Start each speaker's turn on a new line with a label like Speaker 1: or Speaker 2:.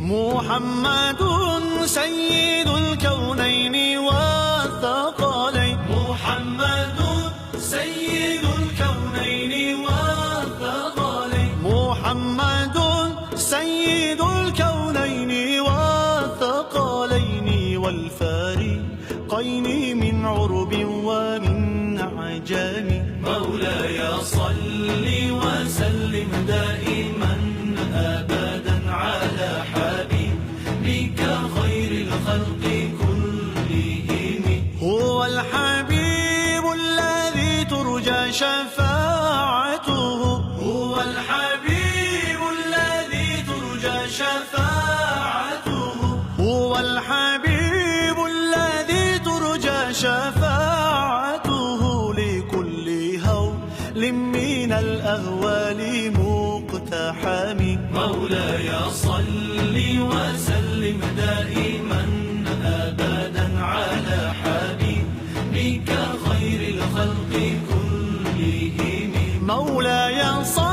Speaker 1: محمد سيد الكونين والثقلين. محمد سيد الكونين والثقلين. محمد سيد الكونين والثقلين والفريقين من عرب ومن عجم. مولاي صل وسلم دائما أبدا على حبيبك خير الخلق كلهم. هو الحبيب الذي ترجى شفاعته. هو الحبيب الذي ترجى شفاعته. هو الحبيب الذي ترجى شفاعته لكل هول من الأهوال مقتحم. مولاي صل وسلم دائما أبدا على حبيبك خير الخلق كلهم. مولاي صل